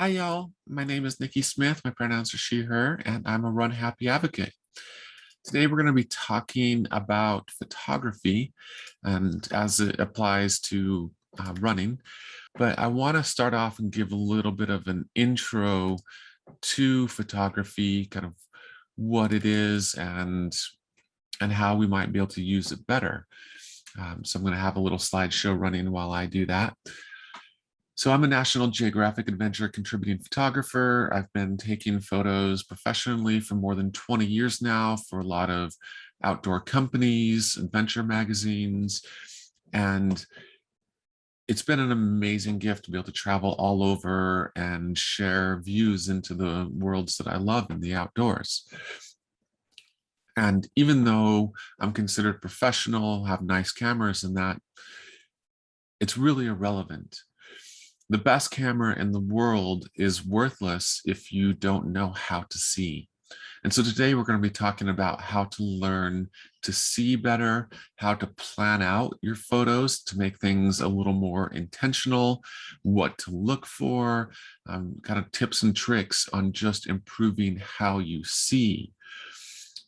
Hi, y'all. My name is Nikki Smith. My pronouns are she, her, and I'm a run happy advocate. Today, we're going to be talking about photography and as it applies to running. But I want to start off and give a little bit of an intro to photography, kind of what it is and how we might be able to use it better. So I'm going to have a little slideshow running while I do that. So I'm a National Geographic Adventure contributing photographer. I've been taking photos professionally for more than 20 years now for a lot of outdoor companies, adventure magazines, and it's been an amazing gift to be able to travel all over and share views into the worlds that I love in the outdoors. And even though I'm considered professional, have nice cameras and that, it's really irrelevant. The best camera in the world is worthless if you don't know how to see. And so today we're going to be talking about how to learn to see better, how to plan out your photos to make things a little more intentional, what to look for, kind of tips and tricks on just improving how you see.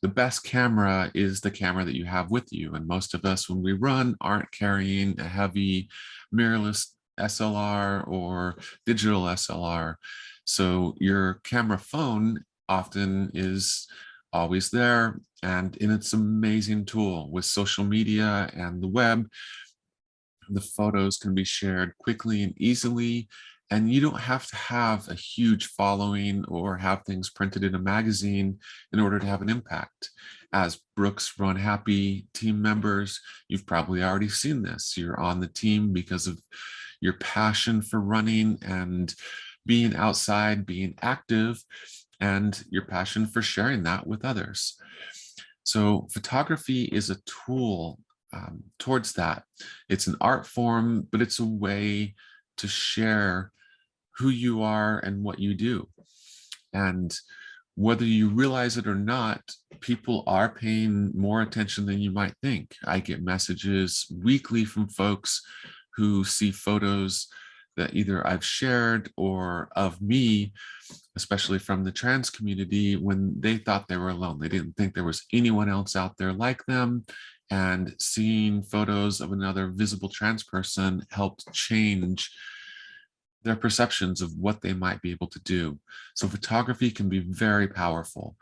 The best camera is the camera that you have with you. And most of us, when we run, aren't carrying a heavy mirrorless SLR or digital SLR. So your camera phone often is always there, and it's an amazing tool with social media and the web. The photos can be shared quickly and easily, and you don't have to have a huge following or have things printed in a magazine in order to have an impact. As Brooks Run Happy team members, you've probably already seen this. You're on the team because of your passion for running and being outside, being active, and your passion for sharing that with others. So photography is a tool towards that. It's an art form, but it's a way to share who you are and what you do. And whether you realize it or not, people are paying more attention than you might think. I get messages weekly from folks who see photos that either I've shared or of me, especially from the trans community, when they thought they were alone. They didn't think there was anyone else out there like them. And seeing photos of another visible trans person helped change their perceptions of what they might be able to do. So photography can be very powerful.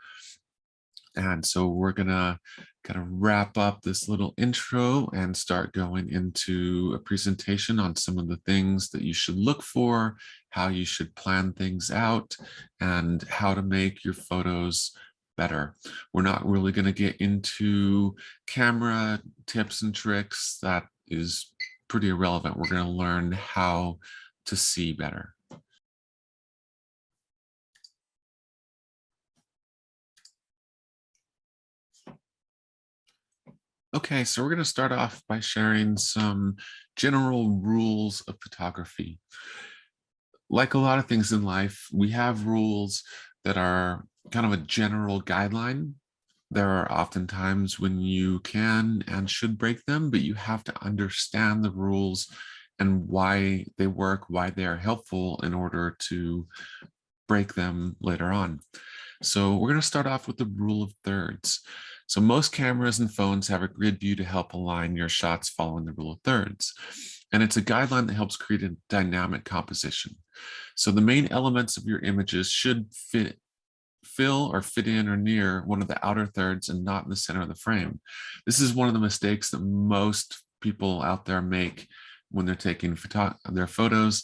And so we're gonna kind of wrap up this little intro and start going into a presentation on some of the things that you should look for, how you should plan things out, and how to make your photos better. We're not really gonna get into camera tips and tricks. That is pretty irrelevant. We're gonna learn how to see better. Okay, so we're going to start off by sharing some general rules of photography. Like a lot of things in life, we have rules that are kind of a general guideline. There are often times when you can and should break them, but you have to understand the rules and why they work, why they are helpful in order to break them later on. So we're going to start off with the rule of thirds. So most cameras and phones have a grid view to help align your shots following the rule of thirds. And it's a guideline that helps create a dynamic composition. So the main elements of your images should fill or fit in or near one of the outer thirds and not in the center of the frame. This is one of the mistakes that most people out there make when they're taking their photos,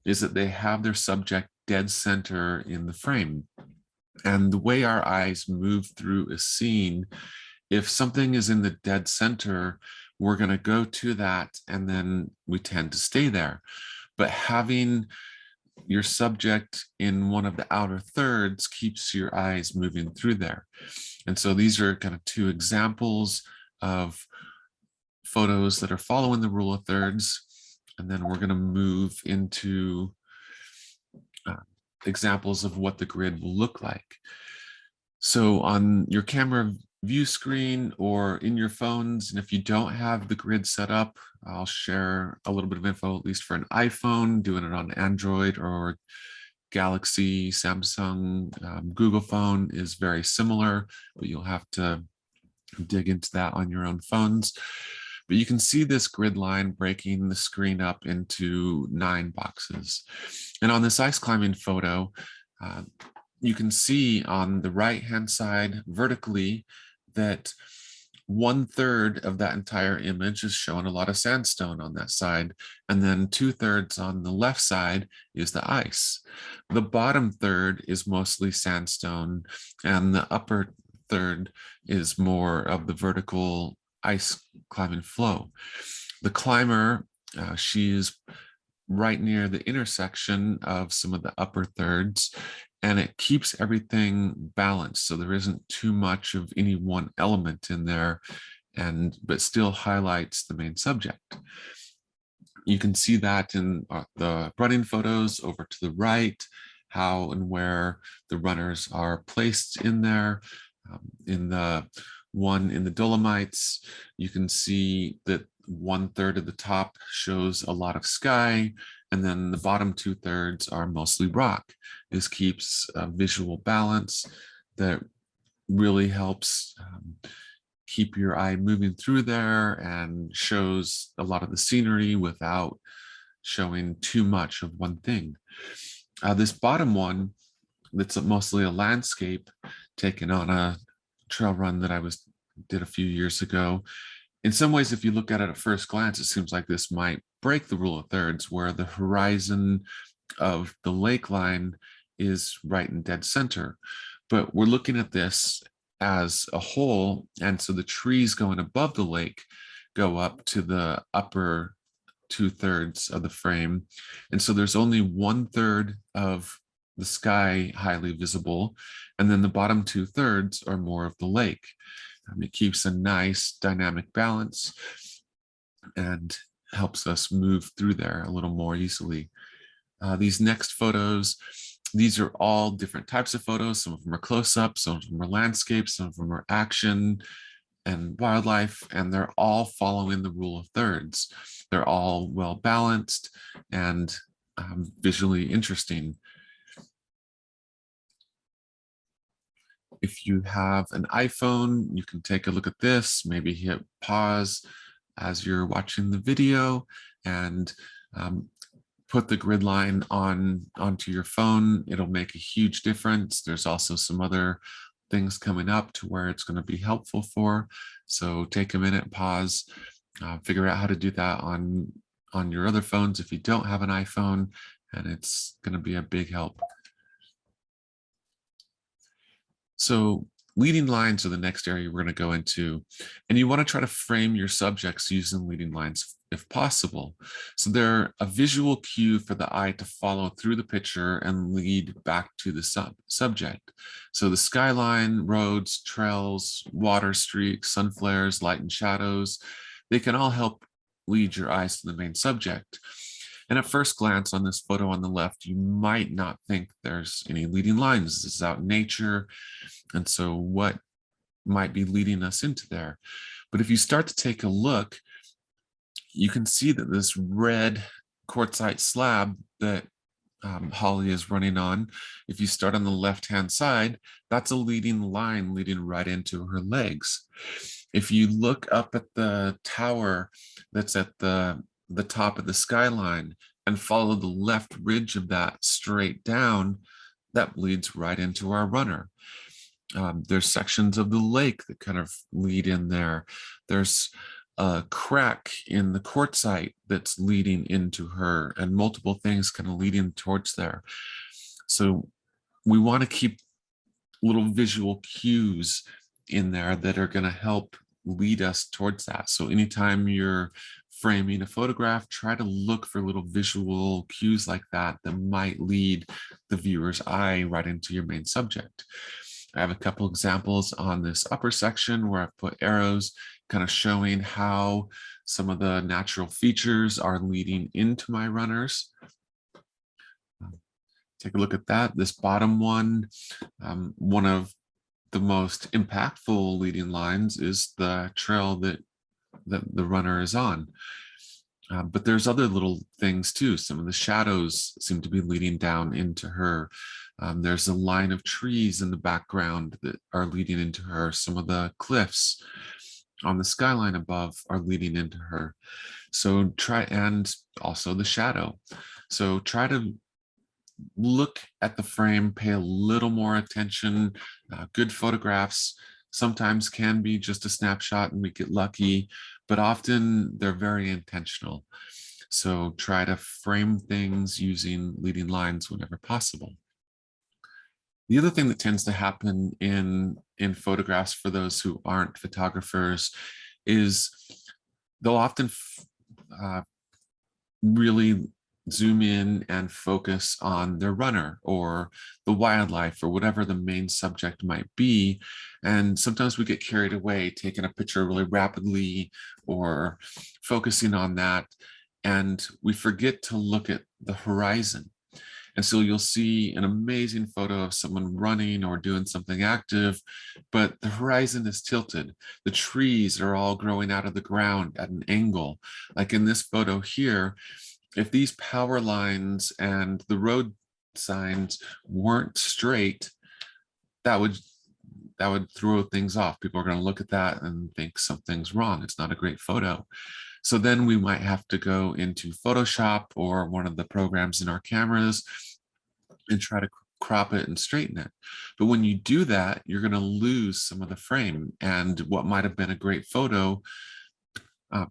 is that they have their subject dead center in the frame. And the way our eyes move through a scene, if something is in the dead center, we're going to go to that and then we tend to stay there. But having your subject in one of the outer thirds keeps your eyes moving through there. And so these are kind of two examples of photos that are following the rule of thirds. And then we're going to move into examples of what the grid will look like. So on your camera view screen or in your phones, and if you don't have the grid set up, I'll share a little bit of info, at least for an iPhone, doing it on Android or Galaxy, Samsung, Google phone is very similar, but you'll have to dig into that on your own phones. But you can see this grid line breaking the screen up into 9 boxes. And on this ice climbing photo, you can see on the right-hand side vertically that 1/3 of that entire image is showing a lot of sandstone on that side, and then 2/3 on the left side is the ice. The bottom third is mostly sandstone, and the upper third is more of the vertical ice climbing flow. The climber, she is right near the intersection of some of the upper thirds, and it keeps everything balanced, so there isn't too much of any one element in there, but still highlights the main subject. You can see that in the running photos over to the right, how and where the runners are placed in there. In the one in the Dolomites, you can see that 1/3 of the top shows a lot of sky, and then the bottom 2/3 are mostly rock. This keeps a visual balance that really helps keep your eye moving through there and shows a lot of the scenery without showing too much of one thing. This bottom one, that's mostly a landscape taken on a trail run that I did a few years ago. In some ways, if you look at it at first glance, it seems like this might break the rule of thirds, where the horizon of the lake line is right in dead center. But we're looking at this as a whole, and so the trees going above the lake go up to the upper 2/3 of the frame. And so there's only 1/3 of the sky highly visible, and then the bottom 2/3 are more of the lake. It keeps a nice dynamic balance and helps us move through there a little more easily. These next photos, these are all different types of photos. Some of them are close-ups, some of them are landscapes, some of them are action and wildlife, and they're all following the rule of thirds. They're all well balanced and visually interesting. If you have an iPhone, you can take a look at this, maybe hit pause as you're watching the video and put the grid line onto your phone. It'll make a huge difference. There's also some other things coming up to where it's going to be helpful for. So take a minute, pause, figure out how to do that on your other phones if you don't have an iPhone, and it's going to be a big help. So leading lines are the next area we're going to go into, and you want to try to frame your subjects using leading lines if possible. So they're a visual cue for the eye to follow through the picture and lead back to the subject. So the skyline, roads, trails, water streaks, sun flares, light and shadows, they can all help lead your eyes to the main subject. And at first glance on this photo on the left, you might not think there's any leading lines. This is out in nature. And so what might be leading us into there? But if you start to take a look, you can see that this red quartzite slab that Holly is running on, if you start on the left-hand side, that's a leading line leading right into her legs. If you look up at the tower that's at the top of the skyline and follow the left ridge of that straight down, that leads right into our runner. There's sections of the lake that kind of lead in there. There's a crack in the quartzite that's leading into her, and multiple things kind of leading towards there. So we want to keep little visual cues in there that are going to help lead us towards that. So anytime you're framing a photograph, try to look for little visual cues like that that might lead the viewer's eye right into your main subject. I have a couple examples on this upper section where I've put arrows kind of showing how some of the natural features are leading into my runners. Take a look at that. This bottom one, one of the most impactful leading lines is the trail that the runner is on. But there's other little things too. Some of the shadows seem to be leading down into her. There's a line of trees in the background that are leading into her. Some of the cliffs on the skyline above are leading into her. So and also the shadow. So try to look at the frame, pay a little more attention. Good photographs sometimes can be just a snapshot and we get lucky, but often they're very intentional. So try to frame things using leading lines whenever possible. The other thing that tends to happen in photographs for those who aren't photographers is they'll often really zoom in and focus on their runner or the wildlife or whatever the main subject might be. And sometimes we get carried away, taking a picture really rapidly or focusing on that. And we forget to look at the horizon. And so you'll see an amazing photo of someone running or doing something active, but the horizon is tilted. The trees are all growing out of the ground at an angle. Like in this photo here, if these power lines and the road signs weren't straight, that would throw things off. People are going to look at that and think something's wrong. It's not a great photo. So then we might have to go into Photoshop or one of the programs in our cameras and try to crop it and straighten it. But when you do that, you're going to lose some of the frame, and what might have been a great photo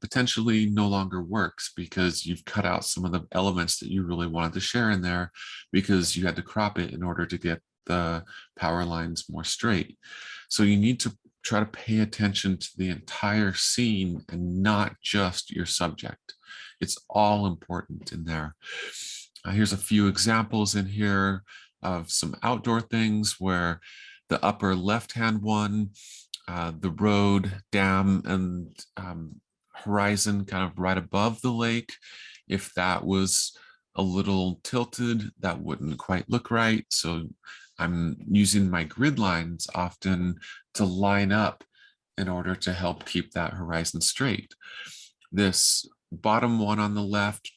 potentially no longer works because you've cut out some of the elements that you really wanted to share in there because you had to crop it in order to get the power lines more straight. So you need to try to pay attention to the entire scene and not just your subject. It's all important in there. Here's a few examples in here of some outdoor things where the upper left-hand one, the road, dam, and horizon kind of right above the lake. If that was a little tilted, that wouldn't quite look right. So I'm using my grid lines often to line up in order to help keep that horizon straight. This bottom one on the left,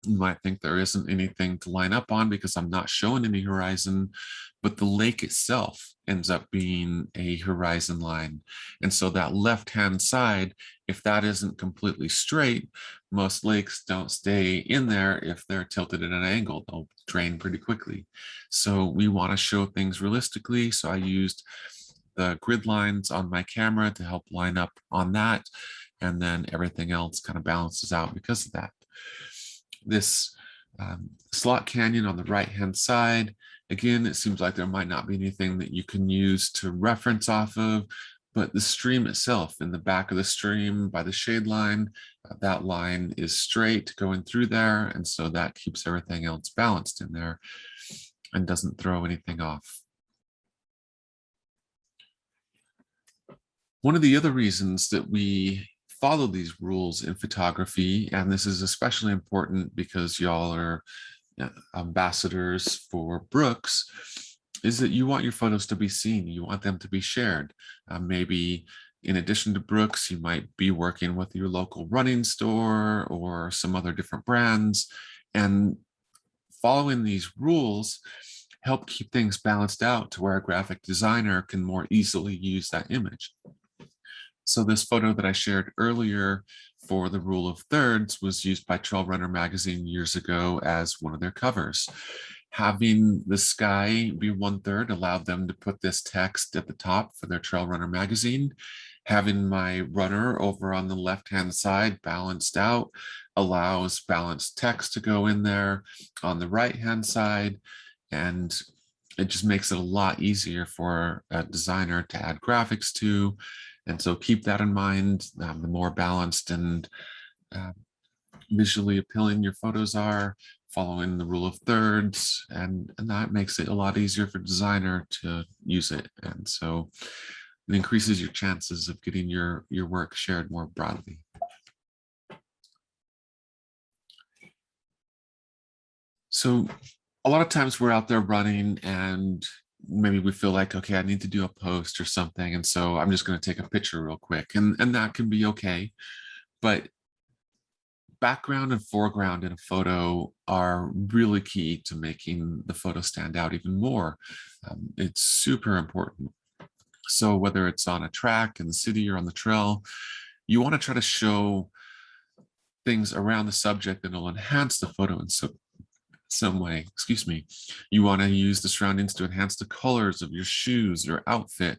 you might think there isn't anything to line up on because I'm not showing any horizon, but the lake itself ends up being a horizon line. And so that left-hand side, if that isn't completely straight, most lakes don't stay in there if they're tilted at an angle. They'll drain pretty quickly. So we want to show things realistically. So I used the grid lines on my camera to help line up on that. And then everything else kind of balances out because of that. This slot canyon on the right-hand side, again, it seems like there might not be anything that you can use to reference off of, but the stream itself, in the back of the stream by the shade line, that line is straight going through there, and so that keeps everything else balanced in there and doesn't throw anything off. One of the other reasons that we follow these rules in photography, and this is especially important because y'all are ambassadors for Brooks, is that you want your photos to be seen. You want them to be shared. Maybe in addition to Brooks, you might be working with your local running store or some other different brands, and following these rules help keep things balanced out to where a graphic designer can more easily use that image. So this photo that I shared earlier for the rule of thirds was used by Trail Runner magazine years ago as one of their covers. Having the sky be 1/3 allowed them to put this text at the top for their Trail Runner magazine. Having my runner over on the left-hand side balanced out allows balanced text to go in there on the right-hand side. And it just makes it a lot easier for a designer to add graphics to. And so keep that in mind. The more balanced and visually appealing your photos are, following the rule of thirds, and that makes it a lot easier for designer to use it. And so it increases your chances of getting your work shared more broadly. So a lot of times we're out there running and maybe we feel like, okay, I need to do a post or something. And so I'm just going to take a picture real quick, and that can be okay. But Background and foreground in a photo are really key to making the photo stand out even more. It's super important. So whether it's on a track in the city or on the trail, you want to try to show things around the subject that will enhance the photo in some way. Excuse me. You want to use the surroundings to enhance the colors of your shoes or outfit.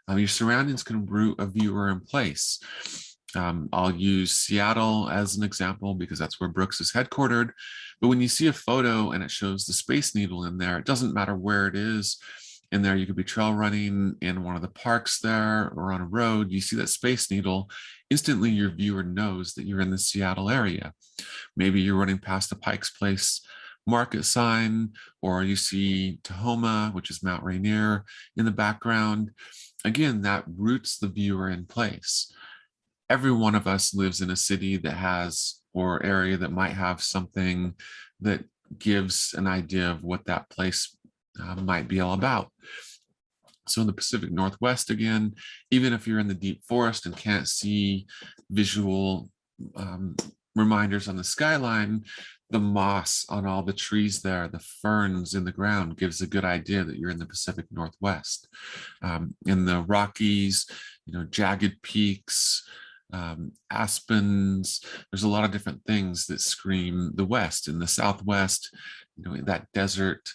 Your surroundings can root a viewer in place. I'll use Seattle as an example because that's where Brooks is headquartered. But when you see a photo and it shows the Space Needle in there, it doesn't matter where it is in there. You could be trail running in one of the parks there or on a road. You see that Space Needle, instantly your viewer knows that you're in the Seattle area. Maybe you're running past the Pike's Place market sign, or you see Tahoma, which is Mount Rainier, in the background. Again, that roots the viewer in place. Every one of us lives in a city that has, or area that might have something that gives an idea of what that place might be all about. So in the Pacific Northwest, again, even if you're in the deep forest and can't see visual reminders on the skyline, the moss on all the trees there, the ferns in the ground gives a good idea that you're in the Pacific Northwest. In the Rockies, jagged peaks, aspens, there's a lot of different things that scream the West. In the Southwest, that desert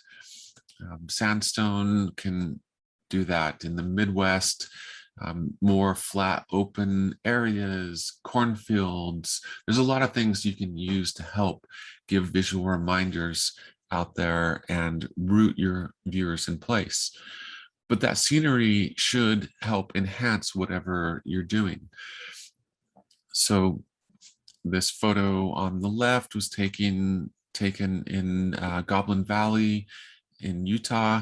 sandstone can do that. In the Midwest, more flat open areas, cornfields. There's a lot of things you can use to help give visual reminders out there and root your viewers in place. But that scenery should help enhance whatever you're doing. So this photo on the left was taken in Goblin Valley in Utah,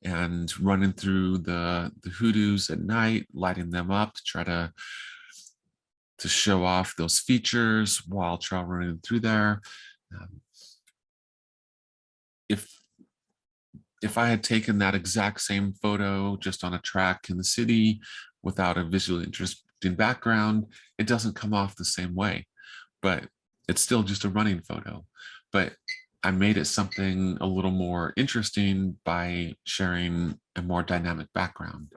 and running through the hoodoos at night, lighting them up to try to show off those features while trail running through there. If I had taken that exact same photo just on a track in the city without a visually interesting background, it doesn't come off the same way, but it's still just a running photo. But I made it something a little more interesting by sharing a more dynamic background.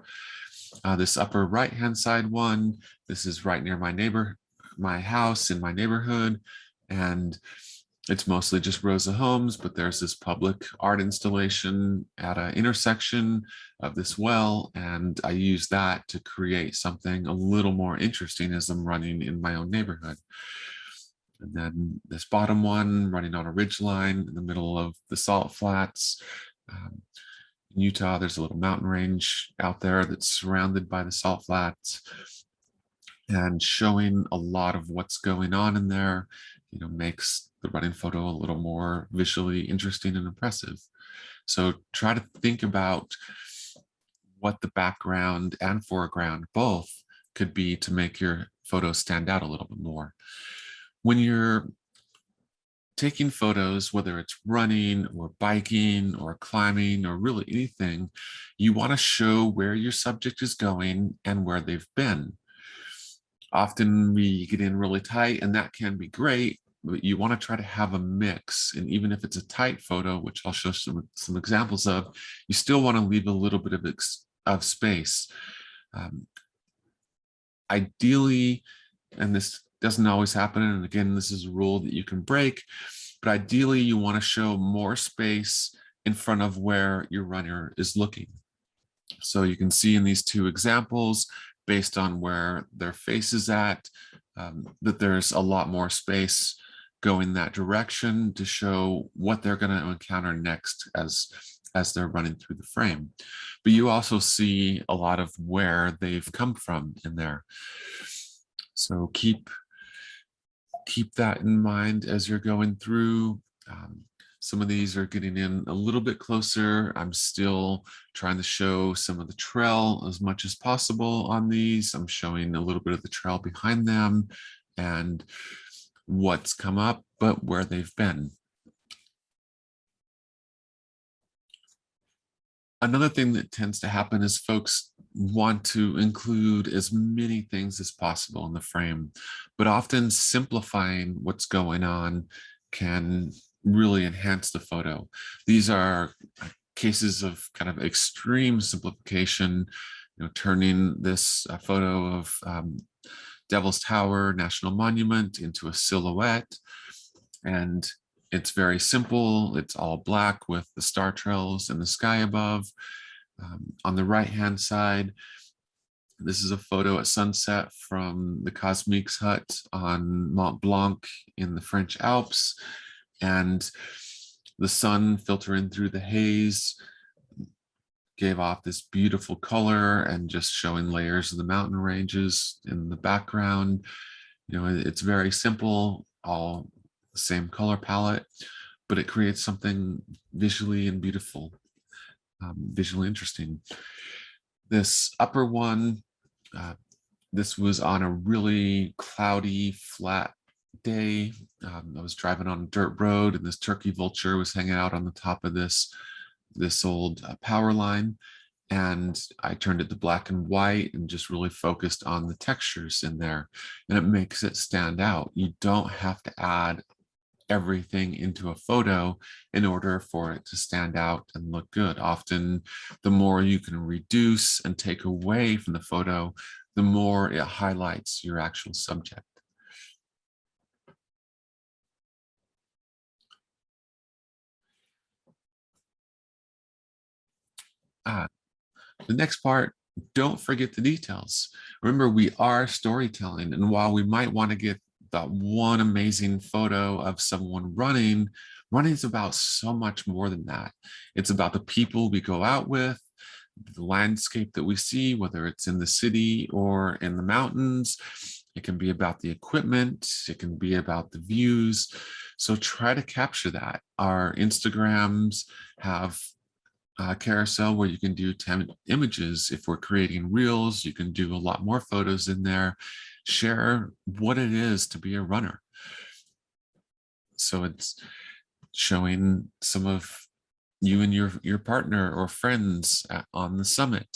This upper right-hand side one, this is right near my house in my neighborhood, and it's mostly just rows of homes, but there's this public art installation at an intersection of this well, and I use that to create something a little more interesting as I'm running in my own neighborhood. And then this bottom one, running on a ridge line in the middle of the salt flats. In Utah, there's a little mountain range out there that's surrounded by the salt flats, and showing a lot of what's going on in there, makes the running photo a little more visually interesting and impressive. So try to think about what the background and foreground both could be to make your photo stand out a little bit more. When you're taking photos, whether it's running or biking or climbing or really anything, you want to show where your subject is going and where they've been. Often we get in really tight, and that can be great, but you want to try to have a mix. And even if it's a tight photo, which I'll show some examples of, you still want to leave a little bit of space. Ideally, and this doesn't always happen, and again, this is a rule that you can break, but ideally you want to show more space in front of where your runner is looking. So you can see in these two examples, based on where their face is at, that there's a lot more space going that direction to show what they're going to encounter next as they're running through the frame. But you also see a lot of where they've come from in there. So keep that in mind as you're going through. Some of these are getting in a little bit closer. I'm still trying to show some of the trail as much as possible on these. I'm showing a little bit of the trail behind them and what's come up, but where they've been. Another thing that tends to happen is folks want to include as many things as possible in the frame, but often simplifying what's going on can really enhance the photo. These are cases of kind of extreme simplification, turning this photo of Devil's Tower National Monument into a silhouette. And it's very simple. It's all black with the star trails in the sky above. On the right-hand side, this is a photo at sunset from the Cosmiques hut on Mont Blanc in the French Alps. And the sun filtering through the haze gave off this beautiful color and just showing layers of the mountain ranges in the background. It's very simple, all the same color palette, but it creates something visually and beautiful, visually interesting. This upper one, this was on a really cloudy, flat day. I was driving on a dirt road and this turkey vulture was hanging out on the top of this old power line. And I turned it to black and white and just really focused on the textures in there. And it makes it stand out. You don't have to add everything into a photo in order for it to stand out and look good. Often, the more you can reduce and take away from the photo, the more it highlights your actual subject. The next part, don't forget the details. Remember, we are storytelling, and while we might want to get that one amazing photo of someone running is about so much more than that. It's about the people we go out with, the landscape that we see, whether it's in the city or in the mountains. It can be about the equipment. It can be about the views. So try to capture that. Our Instagrams have carousel where you can do 10 images. If we're creating reels, you can do a lot more photos in there. Share what it is to be a runner. So it's showing some of you and your partner or friends on the summit.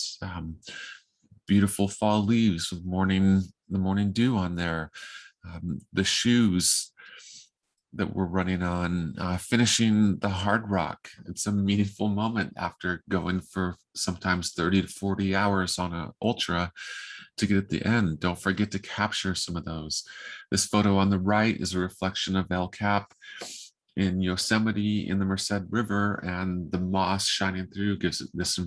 Beautiful fall leaves with the morning dew on there. The shoes that we're running on, finishing the hard rock. It's a meaningful moment after going for sometimes 30 to 40 hours on an ultra to get at the end. Don't forget to capture some of those. This photo on the right is a reflection of El Cap in Yosemite in the Merced River, and the moss shining through gives it this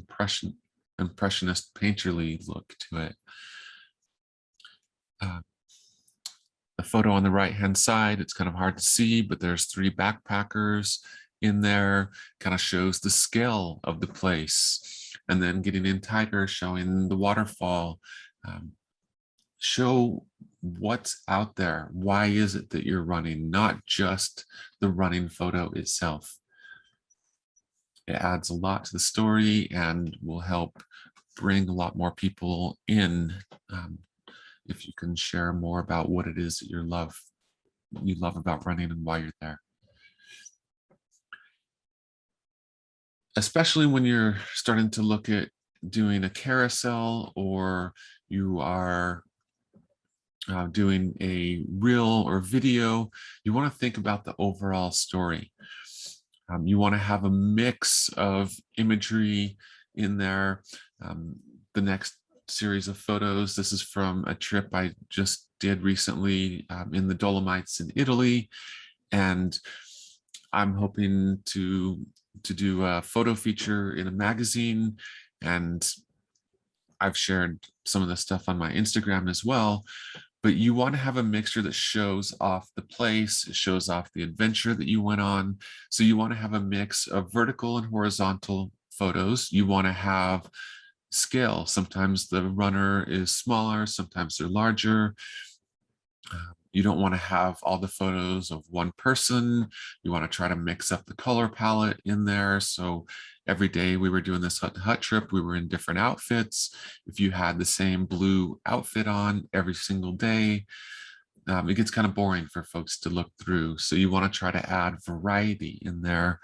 impressionist painterly look to it. The photo on the right-hand side, it's kind of hard to see, but there's 3 backpackers in there, kind of shows the scale of the place. And then getting in tighter, showing the waterfall. Show what's out there. Why is it that you're running, not just the running photo itself. It adds a lot to the story and will help bring a lot more people in. If you can share more about what it is that you love about running and why you're there. Especially when you're starting to look at doing a carousel, or you are doing a reel or video, you want to think about the overall story. You want to have a mix of imagery in there. The next series of photos, this is from a trip I just did recently in the Dolomites in Italy, and I'm hoping to do a photo feature in a magazine, and I've shared some of the stuff on my Instagram as well. But you want to have a mixture that shows off the place, it shows off the adventure that you went on. So you want to have a mix of vertical and horizontal photos. You want to have scale. Sometimes the runner is smaller, sometimes they're larger. You don't want to have all the photos of one person. You want to try to mix up the color palette in there. So every day we were doing this hut to hut trip, we were in different outfits. If you had the same blue outfit on every single day, it gets kind of boring for folks to look through. So you want to try to add variety in there.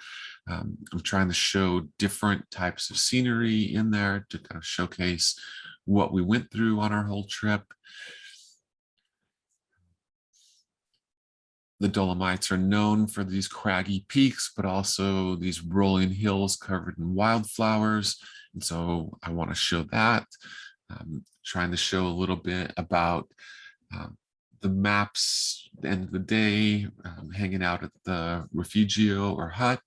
I'm trying to show different types of scenery in there to kind of showcase what we went through on our whole trip. The Dolomites are known for these craggy peaks, but also these rolling hills covered in wildflowers. And so I want to show that. Trying to show a little bit about the maps, the end of the day, hanging out at the refugio or hut.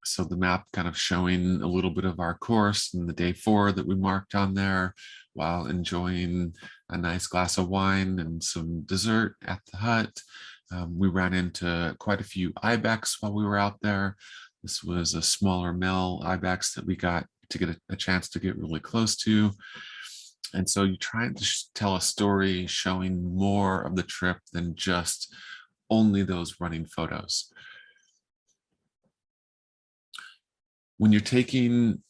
So the map kind of showing a little bit of our course and the day 4 that we marked on there, while enjoying a nice glass of wine and some dessert at the hut. We ran into quite a few ibex while we were out there. This was a smaller male ibex that we got to get a chance to get really close to. And so you're trying to tell a story showing more of the trip than just only those running photos. When you're taking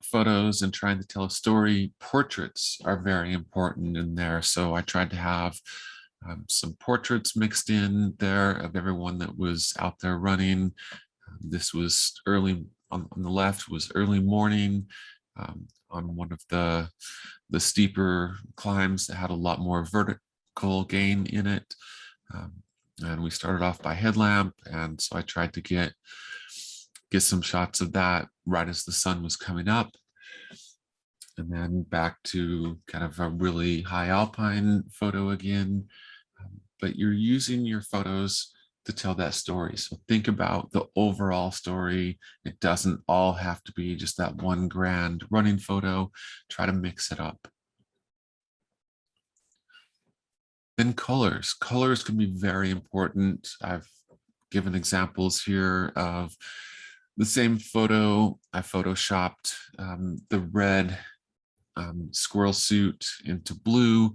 photos and trying to tell a story, portraits are very important in there. So I tried to have some portraits mixed in there of everyone that was out there running. This was early, on the left was early morning on one of the steeper climbs that had a lot more vertical gain in it. And we started off by headlamp. And so I tried to get some shots of that right as the sun was coming up. And then back to kind of a really high alpine photo again. But you're using your photos to tell that story. So think about the overall story. It doesn't all have to be just that one grand running photo. Try to mix it up. Then colors. Colors can be very important. I've given examples here of the same photo. I photoshopped the red squirrel suit into blue.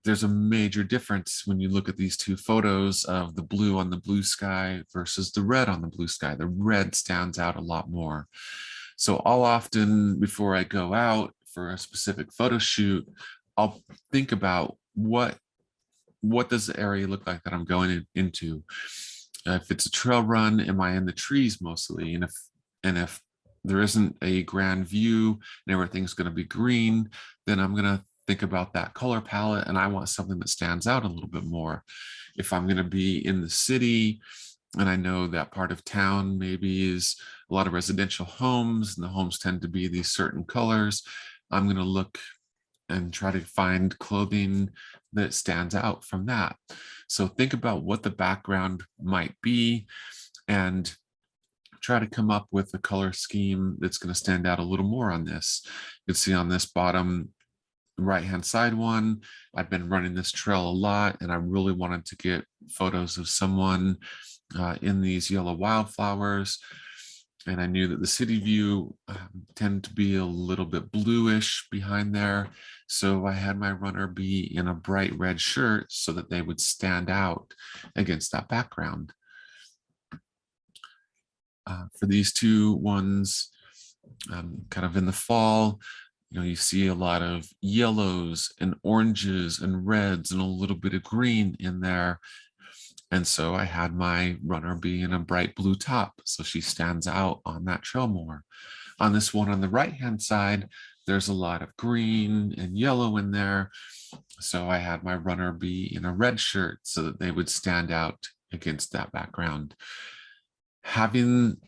There's a major difference when you look at these two photos of the blue on the blue sky versus the red on the blue sky. The red stands out a lot more. So I'll often, before I go out for a specific photo shoot, I'll think about what does the area look like that I'm going into. If it's a trail run, am I in the trees mostly? And if there isn't a grand view and everything's going to be green, then I'm going to think about that color palette, and I want something that stands out a little bit more. If I'm going to be in the city and I know that part of town maybe is a lot of residential homes and the homes tend to be these certain colors, I'm going to look and try to find clothing that stands out from that. So think about what the background might be and try to come up with a color scheme that's going to stand out a little more on this. You can see on this bottom right-hand side one, I've been running this trail a lot and I really wanted to get photos of someone in these yellow wildflowers. And I knew that the city view tended to be a little bit bluish behind there. So I had my runner be in a bright red shirt so that they would stand out against that background. For these two ones, kind of in the fall, you see a lot of yellows and oranges and reds and a little bit of green in there. And so I had my runner be in a bright blue top, so she stands out on that trail more. On this one on the right-hand side, there's a lot of green and yellow in there. So I had my runner be in a red shirt so that they would stand out against that background. Putting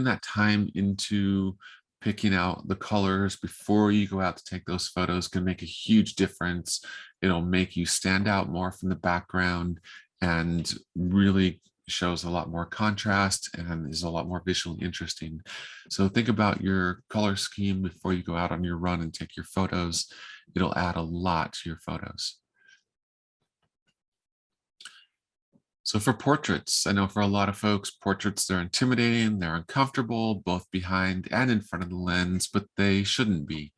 that time into picking out the colors before you go out to take those photos can make a huge difference. It'll make you stand out more from the background and really shows a lot more contrast and is a lot more visually interesting. So think about your color scheme before you go out on your run and take your photos. It'll add a lot to your photos. So for portraits, I know for a lot of folks, portraits, they're intimidating, they're uncomfortable, both behind and in front of the lens, but they shouldn't be.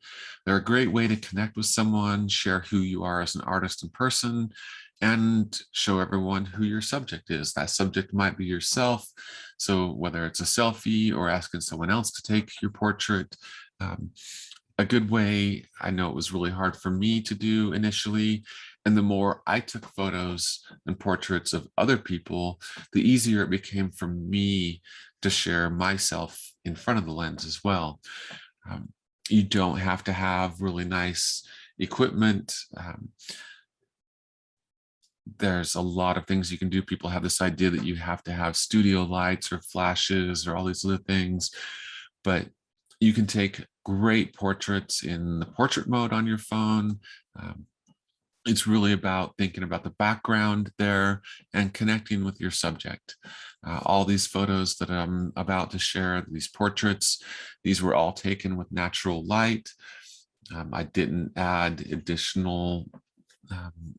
They're a great way to connect with someone, share who you are as an artist in person, and show everyone who your subject is. That subject might be yourself. So whether it's a selfie or asking someone else to take your portrait, a good way, I know it was really hard for me to do initially, And the more I took photos and portraits of other people, the easier it became for me to share myself in front of the lens as well. Um, you don't have to have really nice equipment. There's a lot of things you can do. People have this idea that you have to have studio lights or flashes or all these other things, but you can take great portraits in the portrait mode on your phone. It's really about thinking about the background there and connecting with your subject. All these photos that I'm about to share, these portraits, these were all taken with natural light. I didn't add additional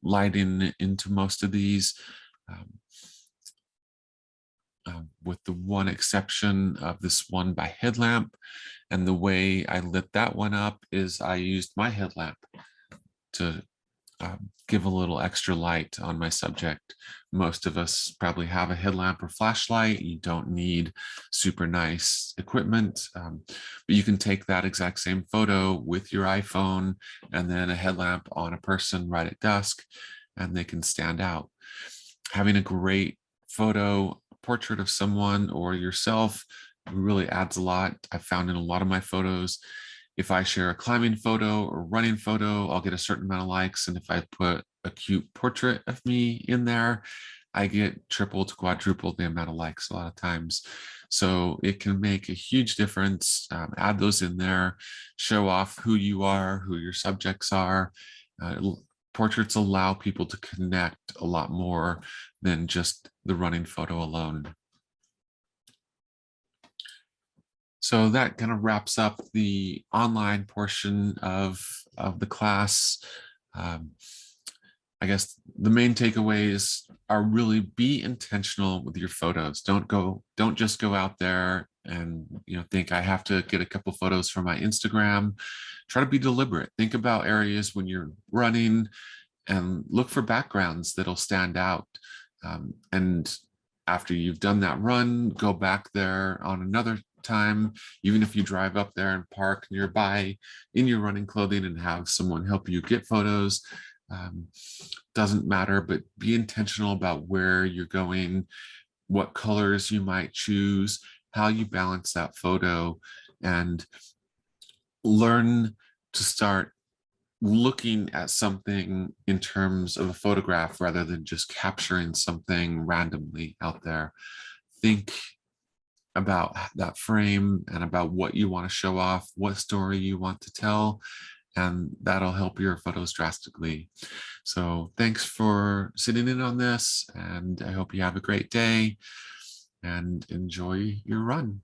lighting into most of these, with the one exception of this one by headlamp. And the way I lit that one up is I used my headlamp to give a little extra light on my subject. Most of us probably have a headlamp or flashlight. You don't need super nice equipment, but you can take that exact same photo with your iPhone and then a headlamp on a person right at dusk, and they can stand out. Having a great photo, portrait of someone or yourself really adds a lot. I found in a lot of my photos, if I share a climbing photo or running photo, I'll get a certain amount of likes. And if I put a cute portrait of me in there, I get triple to quadruple the amount of likes a lot of times. So it can make a huge difference. Add those in there, show off who you are, who your subjects are. Portraits allow people to connect a lot more than just the running photo alone. So that kind of wraps up the online portion of the class. I guess the main takeaways are really be intentional with your photos. Don't just go out there and think I have to get a couple photos for my Instagram. Try to be deliberate. Think about areas when you're running and look for backgrounds that'll stand out. And after you've done that run, go back there on another time, even if you drive up there and park nearby in your running clothing and have someone help you get photos. Doesn't matter, but be intentional about where you're going, what colors you might choose, how you balance that photo, and learn to start looking at something in terms of a photograph rather than just capturing something randomly out there. Think about that frame and about what you want to show off, what story you want to tell, and that'll help your photos drastically. So thanks for sitting in on this, and I hope you have a great day and enjoy your run.